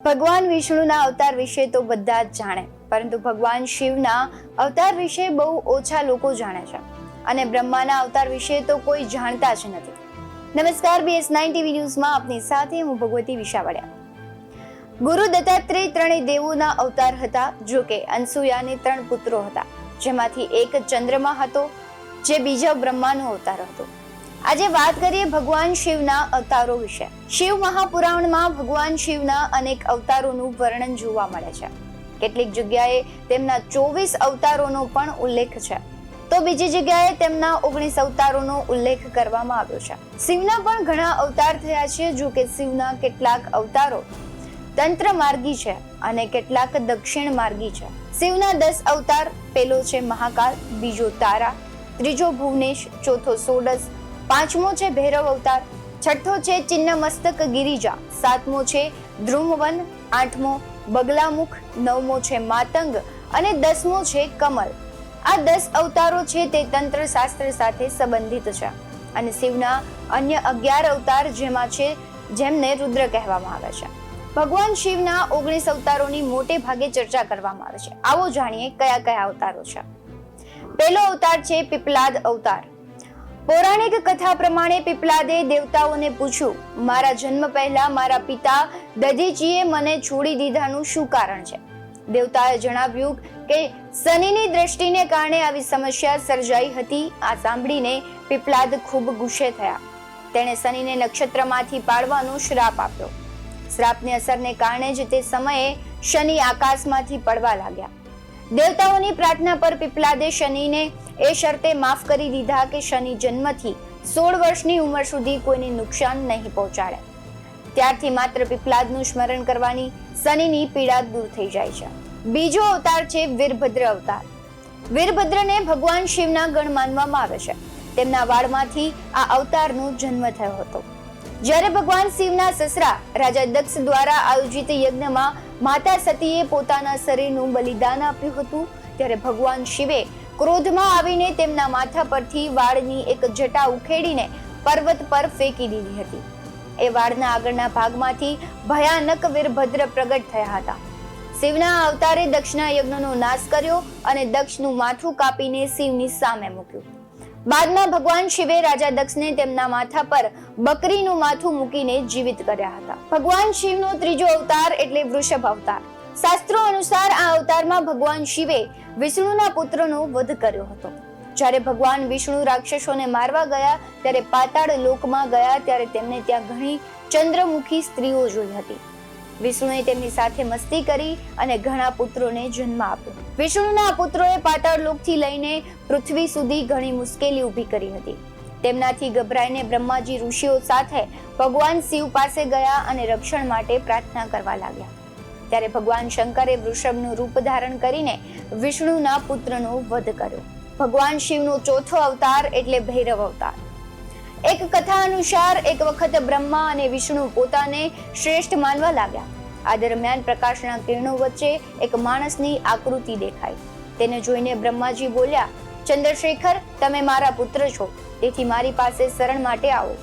ભગવાન વિષ્ણુના અવતાર વિશે તો બધા જ જાણે, પરંતુ ભગવાન શિવના અવતાર વિશે બહુ ઓછા લોકો જાણે છે અને બ્રહ્માના અવતાર વિશે તો કોઈ જાણતા જ નથી. નમસ્કાર, BS9 TV ન્યૂઝમાં આપની સાથે હું ભગવતી વિશાવડિયા. ગુરુ દત્તાત્રેય ત્રણેય દેવોના અવતાર હતા. જો કે અનસુયાને 3 પુત્રો હતા, જેમાંથી એક ચંદ્રમા હતો, જે બીજો બ્રહ્માનો અવતાર હતો. આજે વાત કરીએ ભગવાન શિવના અવતારો વિશે. શિવ મહાપુરાણમાં ભગવાન શિવના અનેક અવતારોનું વર્ણન જોવા મળે છે. કેટલીક જગ્યાએ તેમના 24 અવતારોનો પણ ઉલ્લેખ છે, તો બીજી જગ્યાએ તેમના 19 અવતારોનો ઉલ્લેખ કરવામાં આવ્યો છે. શિવના પણ ઘણા અવતાર થયા છે. જો કે શિવના કેટલાક અવતારો તંત્ર માર્ગી છે અને કેટલાક દક્ષિણ માર્ગી છે. શિવના 10 અવતાર, પહેલો છે મહાકાલ, બીજો તારા, ત્રીજો ભુવનેશ, ચોથો સોડસ, પાંચમો છે ભૈરવ અવતાર, છઠ્ઠો છે ચિન્ન મસ્તક ગિરિજા, સાતમો છે ધ્રુમવન, આઠમો બગલામુખ, નવમો છે માતંગ અને 10મો છે કમલ. આ 10 અવતારો છે તે તંત્ર શાસ્ત્ર સાથે સંબંધિત છે. અને શિવના અન્ય 11 અવતાર જેમને રુદ્ર કહેવામાં આવે છે. ભગવાન શિવના 19 અવતારોની મોટે ભાગે ચર્ચા કરવામાં આવે છે. આવો જાણીએ કયા કયા અવતારો છે. પહેલો અવતાર છે પીપલાદ અવતાર. પૌરાણિક કથા પ્રમાણે પીપલાદે દેવતાઓને પૂછ્યું, મારા જન્મ પહેલા મારા પિતા દધીચીએ મને છોડી દીધાનું શું કારણ છે? દેવતાએ જણાવ્યું કે શનિની દ્રષ્ટિને કારણે આવી સમસ્યા સર્જાઈ હતી. આ સાંભળીને પીપલાદ ખૂબ ગુસ્સે થયા. તેણે શનિને નક્ષત્રમાંથી પાડવાનો શ્રાપ આપ્યો. શ્રાપની અસરને કારણે જ તે સમયે શનિ આકાશમાંથી પડવા લાગ્યા. દેવતાઓની પ્રાર્થના પર પીપલાદે શનિને એ શરતે માફ કરી દીધા કે શનિ જન્મથી 16 વર્ષની ઉંમર સુધી કોઈને નુકસાન નહીં પહોંચાડે. ત્યારથી માત્ર પીપલાદનું સ્મરણ કરવાની શનિની પીડા દૂર થઈ જાય છે. બીજો અવતાર છે વીરભદ્ર અવતાર. વીરભદ્રને ભગવાન શિવના ગણ માનવામાં આવે છે. તેમના વાળમાંથી આ અવતારનો જન્મ થયો હતો. જ્યારે ભગવાન શિવના સસરા રાજા દક્ષ દ્વારા આયોજિત યજ્ઞમાં માતા સતીએ પોતાના શરીરનું બલિદાન આપ્યું હતું, ત્યારે ભગવાન શિવે ક્રોધમાં આવીને તેમના માથા પરથી વાળની એક જટા ઉખેડીને પર્વત પર ફેંકી દીધી હતી. એ વાળના આગળના ભાગમાંથી ભયાનક વીરભદ્ર પ્રગટ થયા હતા. શિવના અવતારે દક્ષના યજ્ઞનો નાશ કર્યો અને દક્ષનું માથું કાપીને શિવની સામે મૂક્યું. બાદમાં ભગવાન શિવે રાજા દક્ષને તેમના માથા પર બકરીનું માથું મૂકીને જીવિત કર્યા હતા. ભગવાન શિવનો ત્રીજો અવતાર એટલે વૃષભ અવતાર. શાસ્ત્રો અનુસાર આ અવતારમાં ભગવાન શિવે વિષ્ણુના પુત્રનો વધ કર્યો હતો. જ્યારે ભગવાન વિષ્ણુ રાક્ષસોને મારવા ગયા ત્યારે પાતાળ લોકમાં ગયા ત્યારે તેમને ત્યાં ઘણી ચંદ્રમુખી સ્ત્રીઓ જોઈ હતી. વિષ્ણુએ તેમની સાથે મસ્તી કરી અને ઘણા પુત્રોને જન્મ આપ્યો. વિષ્ણુના પુત્રોએ પાતાળ લોકથી લઈને પૃથ્વી સુધી ઘણી મુશ્કેલી ઊભી કરી હતી. તેમનાથી ગભરાઈને બ્રહ્માજી ઋષિઓ સાથે ભગવાન શિવ પાસે ગયા અને રક્ષણ માટે પ્રાર્થના કરવા લાગ્યા. ત્યારે ભગવાન શંકરે વૃષભનું રૂપ ધારણ કરીને વિષ્ણુના પુત્રનો વધ કર્યો. ભગવાન શિવનો ચોથો અવતાર એટલે ભૈરવ અવતાર. એક કથા અનુસાર એક વખત બ્રહ્મા અને વિષ્ણુ પોતાને શ્રેષ્ઠ માનવા લાગ્યા. આ દરમિયાન પ્રકાશના કિરણો વચ્ચે એક માણસની આકૃતિ દેખાઈ. તેને જોઈને બ્રહ્માજી બોલ્યા, ચંદ્રશેખર, તમે મારા પુત્ર છો, તેથી મારી પાસે શરણ માટે આવો.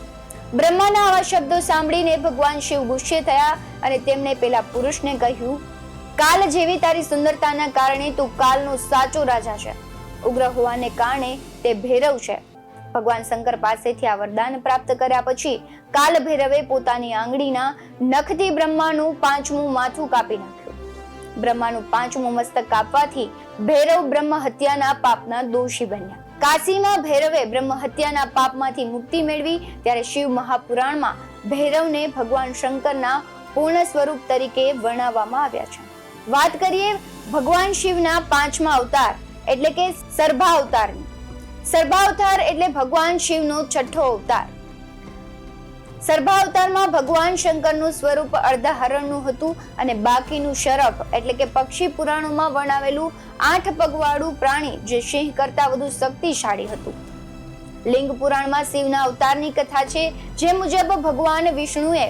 બ્રહ્માના આવા શબ્દો સાંભળીને ભગવાન શિવ ગુસ્સે થયા અને તેમણે પેલા પુરુષને કહ્યું, કાલ જેવી તારી સુંદરતાના કારણે તું કાલનો સાચો રાજા છે. ઉગ્ર હોવાને કારણે તે ભૈરવ છે. ભગવાન શંકર પાસેથી આ વરદાન પ્રાપ્ત કર્યા પછી કાલ ભૈરવે પોતાની આંગળીના નખથી બ્રહ્માનું 5મું માથું કાપી નાખ્યું. બ્રહ્માનું 5મું મસ્તક કાપવાથી ભૈરવ બ્રહ્મ હત્યાના પાપના દોષી બન્યા. કાશીમાં ભૈરવે બ્રહ્મ હત્યાના પાપમાંથી મુક્તિ મેળવી. ત્યારે શિવ મહાપુરાણમાં ભૈરવને ભગવાન શંકરના પૂર્ણ સ્વરૂપ તરીકે વર્ણવવામાં આવ્યા છે. વાત કરીએ ભગવાન શિવના 5મા અવતાર એટલે કે સર્ભા અવતારની. સર્ભા અવતાર એટલે ભગવાન શિવનો 6થો અવતાર. સર્ભા અવતારમાં ભગવાન શંકરનું સ્વરૂપ અર્ધ હરણનું હતું અને બાકીનું શરભ એટલે કે પક્ષી પુરાણોમાં વર્ણવેલું 8 પગવાળું પ્રાણી જે સિંહ કરતા વધુ શક્તિશાળી હતું. લિંગ પુરાણમાં શિવના અવતારની કથા છે, જે મુજબ ભગવાન વિષ્ણુએ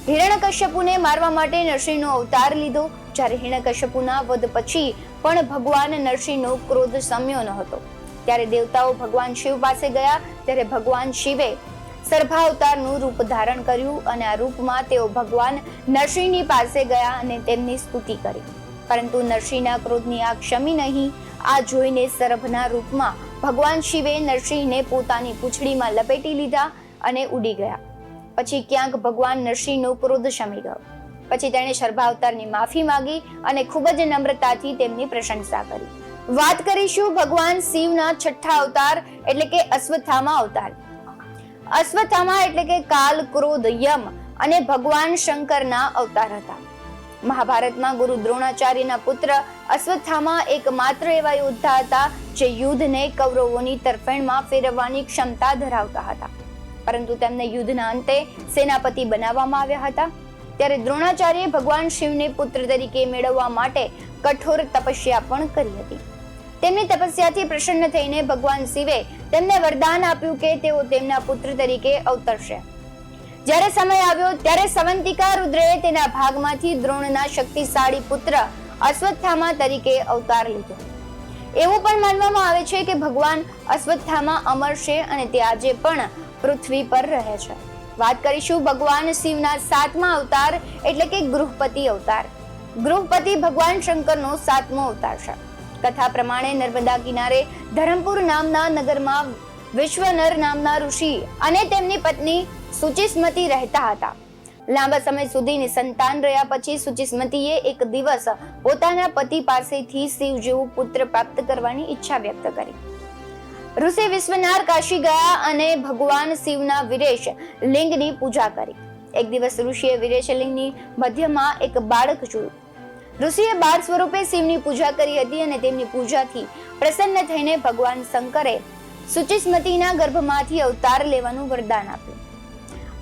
હિરણ્યકશ્યપુને મારવા માટે નરસિંહનો અવતાર લીધો. જ્યારે હિરણ્યકશ્યપુના વધ પછી પણ ભગવાન નરસિંહનો ક્રોધ શમ્યો ન હતો. ત્યારે દેવતાઓ ભગવાન શિવ પાસે ગયા. ત્યારે ભગવાન શિવે સર્પાવતારનું રૂપ ધારણ કર્યું અને આ રૂપમાં તેઓ ભગવાન નરસિંહની પાસે ગયા અને તેમની સ્તુતિ કરી. પરંતુ નરસિંહના ક્રોધની આગ શમી નહીં. આ જોઈને સર્પના રૂપમાં ભગવાન શિવે નરસિંહને પોતાની પૂંછડીમાં લપેટી લીધા અને ઉડી ગયા. પછી ક્યાંક ભગવાન નરસિંહનો ક્રોધ શમી ગયો. પછી તેણે સર્પાવતારની માફી માંગી અને ખૂબ જ નમ્રતાથી તેમની પ્રશંસા કરી. વાત કરીશું ભગવાન શિવના છઠ્ઠા અવતાર એટલે કે અશ્વત્થામા અવતાર. અશ્વત્થામા એટલે કે કાલ, ક્રોધ, યમ અને ભગવાન શંકરના અવતાર હતા. મહાભારતમાં ગુરુ દ્રોણાચાર્યના પુત્ર અશ્વત્થામા એકમાત્ર એવા યોદ્ધા હતા જે યુદ્ધને કૌરવોની તરફેણમાં ફેરવવાની ક્ષમતા ધરાવતા હતા. પરંતુ તેમને યુદ્ધના અંતે સેનાપતિ બનાવવામાં આવ્યા હતા. ત્યારે દ્રોણાચાર્યએ ભગવાન શિવને પુત્ર તરીકે મેળવવા માટે કઠોર તપસ્યા પણ કરી હતી. તેમની તપસ્યાથી પ્રસન્ન થઈને ભગવાન શિવે તેમને વરદાન આપ્યું કે તેઓ તેમના પુત્ર તરીકે અવતરશે. જ્યારે સમય આવ્યો ત્યારે સવંતિકા રુદ્રએ તેના ભાગમાંથી દ્રોણના શક્તિશાળી પુત્ર અશ્વત્થામા તરીકે અવતાર લીધો. એવું પણ માનવામાં આવે છે કે ભગવાન અશ્વત્થામા અમર છે અને તે આજે પણ પૃથ્વી પર રહે છે. વાત કરીશું ભગવાન શિવના સાતમા અવતાર એટલે કે ગૃહપતિ અવતાર. ગૃહપતિ ભગવાન શંકરનો સાતમો અવતાર છે. કથા પ્રમાણે નર્મદા કિનારે ધરમપુર નામના નગરમાં વિશ્વનર નામના ઋષિ અને તેમની પત્ની સુચિસ્મતી રહેતા હતા. લાંબા સમય સુધી નિસંતાન રહ્યા પછી સુચિસ્મતીએ એક દિવસ પોતાના પતિ પાસેથી શિવ જેવો પુત્ર પ્રાપ્ત કરવાની ઈચ્છા વ્યક્ત કરી. ઋષિ વિશ્વનાર કાશી ગયા અને ભગવાન શિવના વિરેશ લિંગની પૂજા કરી. એક દિવસ ઋષિએ વિરેશ લિંગની મધ્યમાં એક બાળક જોયું. ઋષિએ બાળ સ્વરૂપે શિવની પૂજા કરી હતી અને તેમની પૂજાથી પ્રસન્ન થઈને ભગવાન શંકરે સુચિસ્મતીના ગર્ભમાંથી અવતાર લેવાનું વરદાન આપ્યું.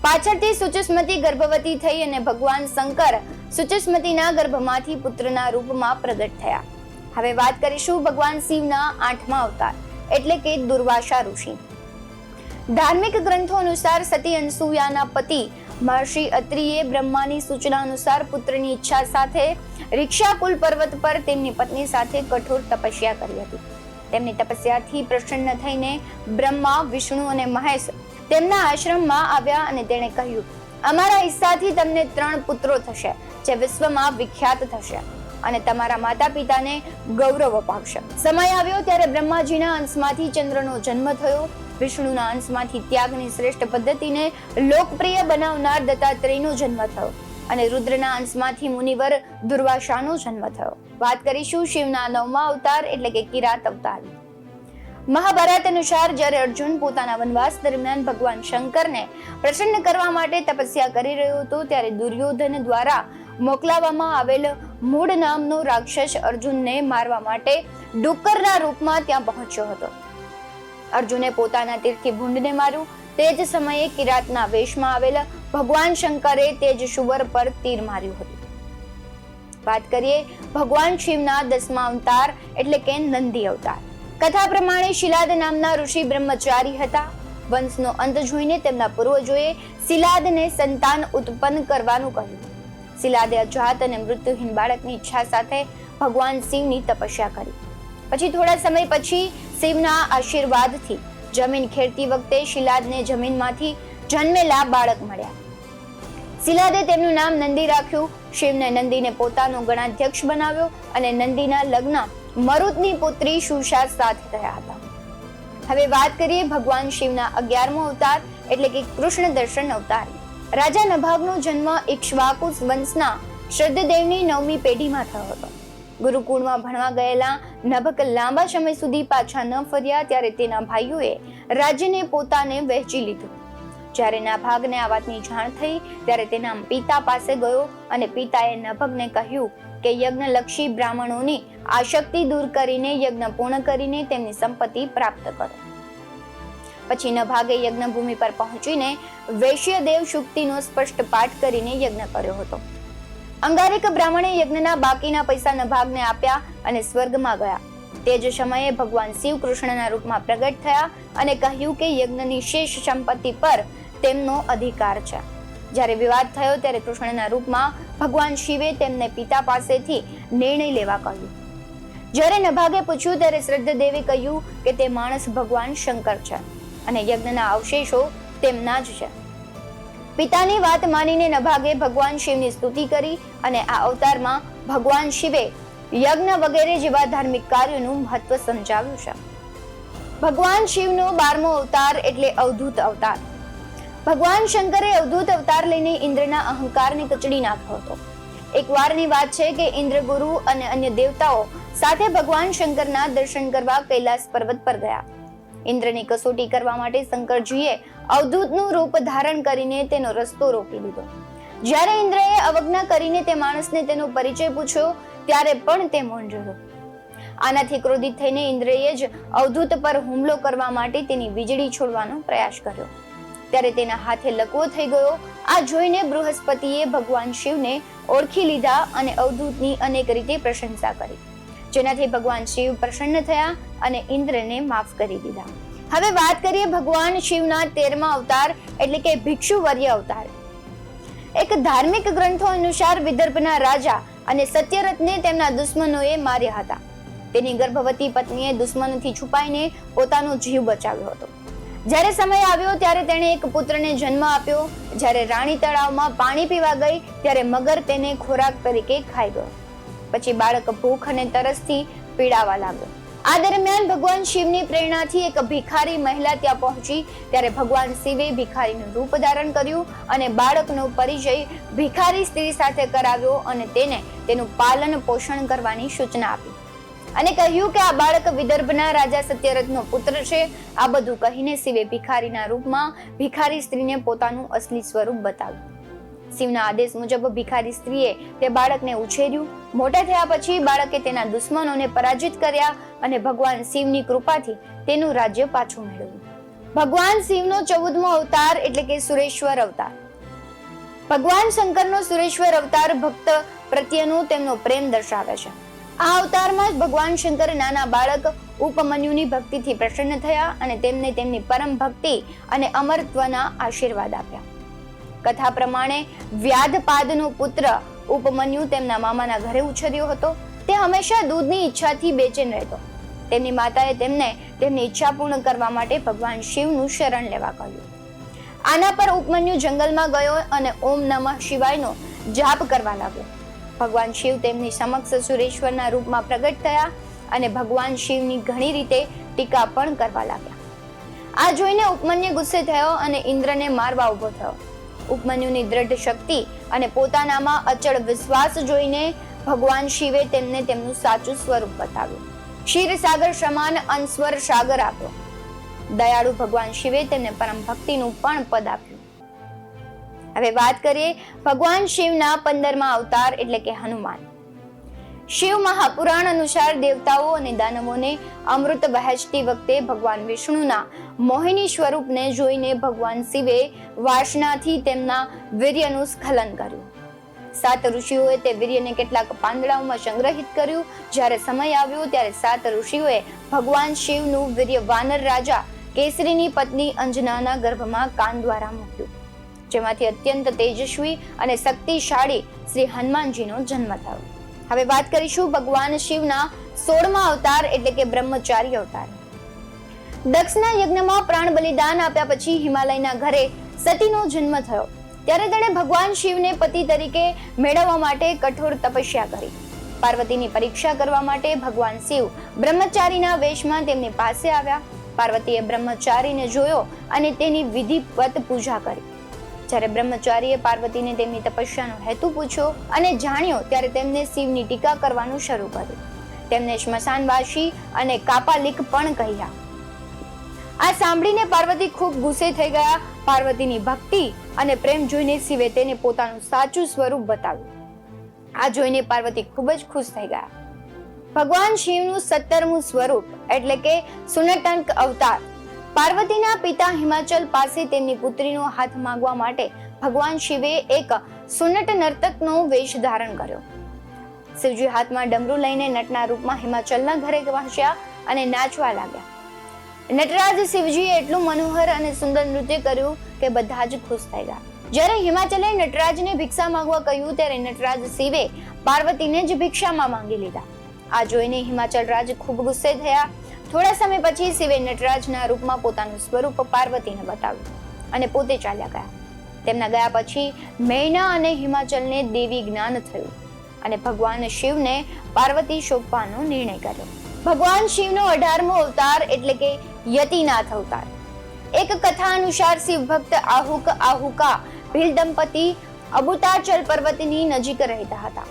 પાછળથી સુચિસ્મતી ગર્ભવતી થઈ અને ભગવાન શંકર સુચિસ્મતીના ગર્ભમાંથી પુત્રના રૂપમાં પ્રગટ થયા. હવે વાત કરીશું ભગવાન શિવના આઠમા અવતાર એટલે કે દુર્વાસા ઋષિ. ધાર્મિક ગ્રંથો અનુસાર સતી અનસુયાના પતિ મહર્ષિ અત્રિએ બ્રહ્માની સૂચના અનુસાર પુત્રની ઈચ્છા સાથે રિક્ષાકુલ પર્વત પર તેમની પત્ની સાથે કઠોર તપસ્યા કરી હતી. તેમની તપસ્યાથી પ્રસન્ન થઈને બ્રહ્મા, વિષ્ણુ અને મહેશ તેમના આશ્રમમાં આવ્યા અને તેણે કહ્યું, અમારા હિસ્સાથી તમને 3 પુત્રો થશે જે વિશ્વમાં વિખ્યાત થશે અને તમારા માતા પિતાને ગૌરવ અપાવશે. સમય આવ્યો ત્યારે બ્રહ્માજીના અંશમાંથી ચંદ્રનો જન્મ થયો. વિષ્ણુના અંશમાંથી ત્યાગની શ્રેષ્ઠ પદ્ધતિને લોકપ્રિય બનાવનાર દત્તાત્રેયનો જન્મ થયો અને રુદ્રના અંશમાંથી મુનિવર દુર્વાસાનો જન્મ થયો. વાત કરીશું શિવના 9મા અવતાર એટલે કે કિરાત અવતાર. મહાભારત અનુસાર જ્યારે અર્જુન પોતાના વનવાસ દરમિયાન ભગવાન શંકરને પ્રસન્ન કરવા માટે તપસ્યા કરી રહ્યો હતો ત્યારે દુર્યોધન દ્વારા મોકલાવવામાં આવેલ મૂળ નામનો રાક્ષસ અર્જુનને મારવા માટે ડુક્કરના રૂપમાં ત્યાં પહોંચ્યો હતો. અર્જુને પોતાના તીરથી ભૂંડને માર્યું. તે જ સમયે કિરાતના વેશમાં આવેલ ભગવાન શંકરે તે જ શુવર પર તીર માર્યું હતું. વાત કરીએ ભગવાન શિવના 10મા અવતાર એટલે કે નંદી અવતાર. કથા પ્રમાણે શિલાદ નામના ઋષિ બ્રહ્મચારી હતા. વંશનો અંત જોઈને તેમના પૂર્વજોએ શિલાદને સંતાન ઉત્પન્ન કરવાનું કહ્યું. શિલાદે અજાત અને મૃત્યુહીન બાળકની ઈચ્છા સાથે ભગવાન શિવની તપસ્યા કરી. પછી થોડા સમય પછી શિવના આશીર્વાદથી જમીન ખેડતી વખતે શિલાદને જમીનમાંથી જન્મેલા બાળક મળ્યા. શિલાદે તેમનું નામ નંદી રાખ્યું. શિવને નંદીને પોતાનો ગણાધ્યક્ષ બનાવ્યો અને નંદીના લગ્ન મરુતની પુત્રી સુષા સાથે થયા હતા. હવે વાત કરીએ ભગવાન શિવના 11મો અવતાર એટલે કે કૃષ્ણ દર્શન અવતાર. રાજા નભાગનો જન્મ ઇક્ષ્વાકુ વંશના શ્રદ્ધદેવની 9મી પેઢીમાં થયો હતો. ગુરુકુળમાં ભણવા ગયેલા નભક લાંબા સમય સુધી પાછા ન ફર્યા ત્યારે તેના ભાઈઓએ રાજ્યને પોતાને વહેંચી લીધું. જ્યારે નાભાગને આ વાતની જાણ થઈ ત્યારે તેના પિતા પાસે ગયો અને પિતાએ નભગને કહ્યું કે યજ્ઞલક્ષી બ્રાહ્મણોની આસક્તિ દૂર કરીને યજ્ઞ પૂર્ણ કરીને તેમની સંપત્તિ પ્રાપ્ત કરો. પછી નભાગે યજ્ઞભૂમિ પર પહોંચીને વૈશ્યદેવ શુક્તિનો સ્પષ્ટ પાઠ કરીને યજ્ઞ કર્યો હતો. અંગારિક બ્રાહ્મણે યજ્ઞના બાકીના પૈસા નભાગને આપ્યા અને સ્વર્ગમાં ગયા. તે જ સમયે ભગવાન શિવ કૃષ્ણના રૂપમાં પ્રગટ થયા અને કહ્યું કે યજ્ઞની શેષ સંપત્તિ પર તેમનો અધિકાર છે. જ્યારે વિવાદ થયો ત્યારે કૃષ્ણના રૂપમાં ભગવાન શિવે તેમને પિતા પાસેથી નિર્ણય લેવા કહ્યું. જ્યારે નભાગે પૂછ્યું ત્યારે શ્રદ્ધદેવે કહ્યું કે તે માણસ ભગવાન શંકર છે અને યજ્ઞના અવશેષો તેમના જ છે. પિતાની વાત માનીને નભાગે ભગવાન શિવની સ્તુતિ કરી અને આ અવતારમાં ભગવાન શિવે યજ્ઞ વગેરે જેવા ધાર્મિક કાર્યોનું મહત્વ સમજાવ્યું છે. ભગવાન શિવનો 12મો અવતાર એટલે અવધૂત અવતાર. ભગવાન શંકરે અવધૂત અવતાર લઈને ઇન્દ્રના અહંકારને કચડી નાખ્યો હતો. એકવારની વાત છે કે ઇન્દ્રગુરુ અને અન્ય દેવતાઓ સાથે ભગવાન શંકરના દર્શન કરવા કૈલાસ પર્વત પર ગયા. ઇન્દ્રની કસોટી કરવા માટે શંકરજીએ અવધૂતનું રૂપ ધારણ કરીને તેનો રસ્તો રોકી લીધો. જ્યારે ઇન્દ્રએ અવજ્ઞા કરીને તે માણસને તેનો પરિચય પૂછ્યો ત્યારે પણ તે મૌન રહ્યો. આનાથી ક્રોધિત થઈને ઇન્દ્રએ જ અવધૂત પર હુમલો કરવા માટે તેની વીજળી છોડવાનો પ્રયાસ કર્યો. ત્યારે તેના હાથે લકવો થઈ ગયો. આ જોઈને બૃહસ્પતિએ ભગવાન શિવને ઓળખી લીધા અને અવધૂતની અનેક રીતે પ્રશંસા કરી, જેનાથી ભગવાન શિવ પ્રસન્ન થયા અને ઇન્દ્રને માફ કરી દીધા. હવે વાત કરીએ ભગવાન શિવના 13મા અવતાર એટલે કે ભિક્ષુવર્ય અવતાર. એક ધાર્મિક ગ્રંથો અનુસાર વિદર્ભના રાજા અને સત્યરથને તેમના દુશ્મનોએ માર્યા હતા. તેની ગર્ભવતી પત્નીએ દુશ્મનોથી છુપાઈને પોતાનો જીવ બચાવ્યો હતો. જ્યારે સમય આવ્યો ત્યારે તેણે એક પુત્રને જન્મ આપ્યો. જ્યારે રાણી તળાવમાં પાણી પીવા ગઈ ત્યારે મગર તેને ખોરાક તરીકે ખાઈ ગયો. પછી બાળક ભૂખ અને તરસથી પીડાવા લાગ્યો. આ દરમિયાન ભગવાન શિવની પ્રેરણાથી એક ભિખારી મહિલા ત્યાં પહોંચી. ત્યારે ભગવાન શિવે ભિખારીનું રૂપ ધારણ કર્યું અને બાળકનો પરિચય ભિખારી સ્ત્રી સાથે કરાવ્યો અને તેને તેનું પાલન પોષણ કરવાની સૂચના આપી અને કહ્યું કે આ બાળક વિદર્ભના રાજા સત્યરથનો પુત્ર છે. આ બધું કહીને શિવે ભિખારીના રૂપમાં ભિખારી સ્ત્રીને પોતાનું અસલી સ્વરૂપ બતાવ્યું. શિવના આદેશ મુજબ ભિખારી સ્ત્રીએ તે બાળકને ઉછેર્યું. મોટા થયા પછી બાળકે તેના દુશ્મનોને પરાજિત કર્યા અને ભગવાન શિવની કૃપાથી તેનું રાજ્ય પાછું મેળવ્યું. ભગવાન શિવનો 14મો અવતાર એટલે કે સુરેશ્વર અવતાર. ભગવાન શંકરનો સુરેશ્વર અવતાર ભક્ત પ્રત્યેનો તેમનો પ્રેમ દર્શાવે છે. આ અવતારમાં જ ભગવાન શંકર નાના બાળક ઉપમન્યુની ભક્તિથી પ્રસન્ન થયા અને તેમને તેમની પરમ ભક્તિ અને અમરત્વના આશીર્વાદ આપ્યા. કથા પ્રમાણે વ્યાધપાદનો પુત્ર ઉપમન્યુ તેમના મામાના ઘરે ઉછર્યો હતો. તે હંમેશા દૂધની ઈચ્છાથી બેચેન રહેતો. તેમની માતાએ તેમને તેમની ઈચ્છા પૂર્ણ કરવા માટે ભગવાન શિવનું શરણ લેવા કહ્યું. આના પર ઉપમન્યુ જંગલમાં ગયો અને ઓમ નમઃ શિવાયનો જાપ કરવા લાગ્યો. ભગવાન શિવ તેમની સમક્ષ સુરેશ્વરના રૂપમાં પ્રગટ થયા અને ભગવાન શિવની ઘણી રીતે ટીકા પણ કરવા લાગ્યા. આ જોઈને ઉપમન્યુ ગુસ્સે થયો અને ઇન્દ્રને મારવા ઉભો થયો. ઉપમન્યુની દ્રઢ શક્તિ અને પોતાનામાં અચળ વિશ્વાસ જોઈને ભગવાન શિવે તેમને તેમનું સાચું સ્વરૂપ બતાવ્યું. ક્ષીરસાગર સમાન અનસ્વર સાગર આપ્યો. દયાળુ ભગવાન શિવે તેમને પરમ ભક્તિનું પણ પદ આપ્યું. હવે વાત કરીએ ભગવાન શિવના 15મા અવતાર એટલે કે હનુમાન. શિવ મહાપુરાણ અનુસાર દેવતાઓ અને દાનવોને અમૃત વહેંચતી વખતે ભગવાન વિષ્ણુના મોહિની સ્વરૂપને જોઈને ભગવાન શિવે વાસનાથી તેમના વીર્યનું સ્ખલન કર્યું. 7 ઋષિઓએ તે વીર્યને કેટલાક પાંદડાઓમાં સંગ્રહિત કર્યું. જ્યારે સમય આવ્યો ત્યારે 7 ઋષિઓએ ભગવાન શિવનું વીર્ય વાનર રાજા કેસરીની પત્ની અંજનાના ગર્ભમાં કાન દ્વારા મૂક્યું, જેમાંથી અત્યંત તેજસ્વી અને શક્તિશાળી શ્રી હનુમાનજીનો જન્મ થયો. હવે વાત કરીશું ભગવાન શિવના 16મા અવતાર એટલે કે બ્રહ્મચારી અવતાર. દક્ષના યજ્ઞમાં પ્રાણ બલિદાન આપ્યા પછી હિમાલયના ઘરે સતીનો જન્મ થયો. ત્યારે તેણે ભગવાન શિવને પતિ તરીકે મેળવવા માટે કઠોર તપસ્યા કરી. પાર્વતીની પરીક્ષા કરવા માટે ભગવાન શિવ બ્રહ્મચારીના વેશમાં તેમની પાસે આવ્યા. પાર્વતીએ બ્રહ્મચારીને જોયો અને તેની વિધિવત પૂજા કરી. જ્યારે બ્રહ્મચારીએ પાર્વતીને તેમની તપસ્યાનો હેતુ પૂછ્યો અને જાણ્યો ત્યારે તેમને શિવની ટીકા કરવાનું શરૂ કર્યું. તેમને સ્મશાનવાસી અને કાપાલિક પણ કહ્યા. આ સાંભળીને પાર્વતી ખૂબ ગુસ્સે થઈ ગયા. પાર્વતીની ભક્તિ અને પ્રેમ જોઈને શિવે તેને પોતાનું સાચું સ્વરૂપ બતાવ્યું. આ જોઈને પાર્વતી ખૂબ જ ખુશ થઈ ગયા. ભગવાન શિવનું 17મું સ્વરૂપ એટલે કે સુનટંક અવતાર. પાર્વતીના પિતા હિમાચલ પાસે તેમની પુત્રીનો હાથ માંગવા માટે ભગવાન શિવે એક સુનટ નર્તકનો વેશ ધારણ કર્યો. શિવજી હાથમાં ડમરૂ લઈને નટના રૂપમાં હિમાચલના ઘરે પહોંચ્યા અને નાચવા લાગ્યા. નટરાજ શિવજીએ એટલું મનોહર અને સુંદર નૃત્ય કર્યું કે બધા જ ખુશ થઈ ગયા. જ્યારે હિમાચલે નટરાજને ભિક્ષા માંગવા કહ્યું ત્યારે નટરાજ શિવે પાર્વતીને જ ભિક્ષામાં માંગી લીધા. આ જોઈને હિમાચલ રાજ ખૂબ ગુસ્સે થયા. થોડા સમય પછી શિવે નટરાજના રૂપમાં પોતાનું સ્વરૂપ પાર્વતીને બતાવ્યું અને પોતે ચાલ્યા ગયા. તેમના ગયા પછી મૈના અને હિમાચલને દેવી જ્ઞાન થયું અને ભગવાન શિવને પાર્વતી સોંપવાનો નિર્ણય કર્યો. ભગવાન શિવનો 18મો અવતાર એટલે કે યતિનાથ અવતાર. એક કથા અનુસાર શિવ ભક્ત આહુકા ભીલ દંપતી અબુતાચલ પર્વતની નજીક રહેતા હતા.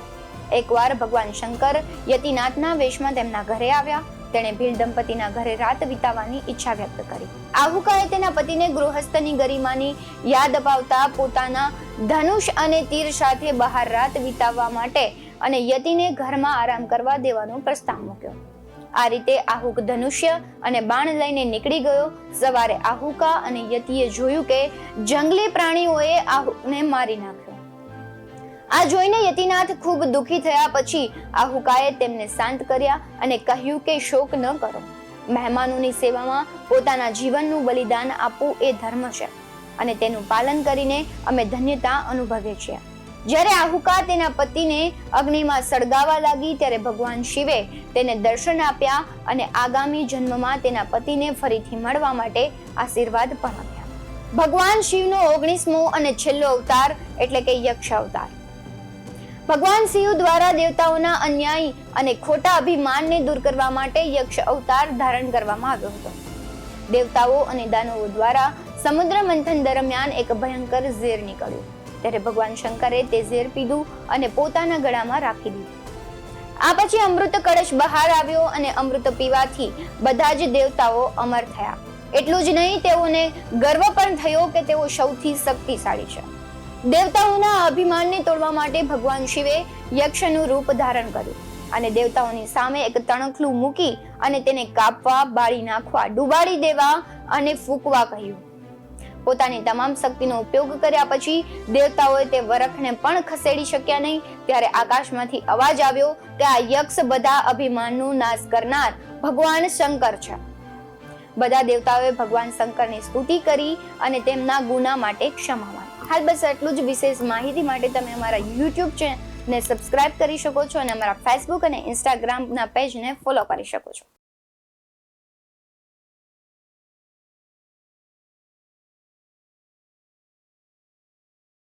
એકવાર ભગવાન શંકર યતિનાથના વેશમાં તેમના ઘરે આવ્યા. તેણે ભીલ દંપતીના ઘરે રાત વિતાવવાની ઈચ્છા વ્યક્ત કરી. આહુકાએ તેના પતિને ગૃહસ્થની ગરિમાની યાદ અપાવતા પોતાના ધનુષ અને તીર સાથે બહાર રાત વિતાવવા માટે અને યતિને ઘરમાં આરામ કરવા દેવાનો પ્રસ્તાવ મૂક્યો. આ રીતે આહુક ધનુષ્ય અને બાણ લઈને નીકળી ગયો. સવારે આહુકા અને યતિએ જોયું કે જંગલી પ્રાણીઓએ આહુકને મારી નાખ્યો. આ જોઈને યતિનાથ ખૂબ દુઃખી થયા. પછી આહુકાએ તેમને શાંત કર્યા અને કહ્યું કે શોક ન કરો. મહેમાનોની સેવામાં પોતાના જીવનનું બલિદાન આપવું એ ધર્મ છે અને તેનું પાલન કરીને અમે ધન્યતા અનુભવીએ છીએ. જ્યારે આહુકા તેના પતિને અગ્નિમાં સળગાવા લાગી ત્યારે ભગવાન શિવે તેને દર્શન આપ્યા અને આગામી જન્મમાં તેના પતિને ફરીથી મળવા માટે આશીર્વાદ પણ આપ્યા. ભગવાન શિવનો 19મો અને છેલ્લો અવતાર એટલે કે યક્ષ અવતાર. ભગવાન શિવ દ્વારા દેવતાઓના અન્યાયી અને ખોટા અભિમાનને દૂર કરવા માટે યક્ષ અવતાર ધારણ કરવામાં આવ્યો હતો. દેવતાઓ અને દાનવો દ્વારા સમુદ્ર મંથન દરમિયાન એક ભયંકર ઝેર નીકળ્યું. ત્યારે ભગવાન શંકરે તે ઝેર પીધું અને પોતાના ગળામાં રાખી દીધું. આ પછી અમૃત કળશ બહાર આવ્યો અને અમૃત પીવાથી બધા જ દેવતાઓ અમર થયા. એટલું જ નહીં, તેઓને ગર્વ પણ થયો કે તેઓ સૌથી શક્તિશાળી છે. દેવતાઓના અભિમાનને તોડવા માટે ભગવાન શિવે યક્ષનું રૂપ ધારણ કર્યું અને દેવતાઓની સામે એક તણખલું મૂકી અને તેને કાપવા, બાળી નાખવા, ડુબાડી દેવા અને ફૂંકવા કહ્યું. પોતાની તમામ શક્તિનો ઉપયોગ કર્યા પછી દેવતાઓએ તે વરખને પણ ખસેડી શક્યા નહીં. ત્યારે આકાશમાંથી અવાજ આવ્યો કે આ યક્ષ બધા અભિમાનનો નાશ કરનાર ભગવાન શંકર છે. બધા દેવતાઓએ ભગવાન શંકરની સ્તુતિ કરી અને તેમના ગુના માટે ક્ષમા માંગી. હાલ બસ આટલું જ. વિશેષ માહિતી માટે તમે અમારા YouTube ચેનલને સબસ્ક્રાઇબ કરી શકો છો અને અમારા Facebook અને Instagram ના પેજને ફોલો કરી શકો છો.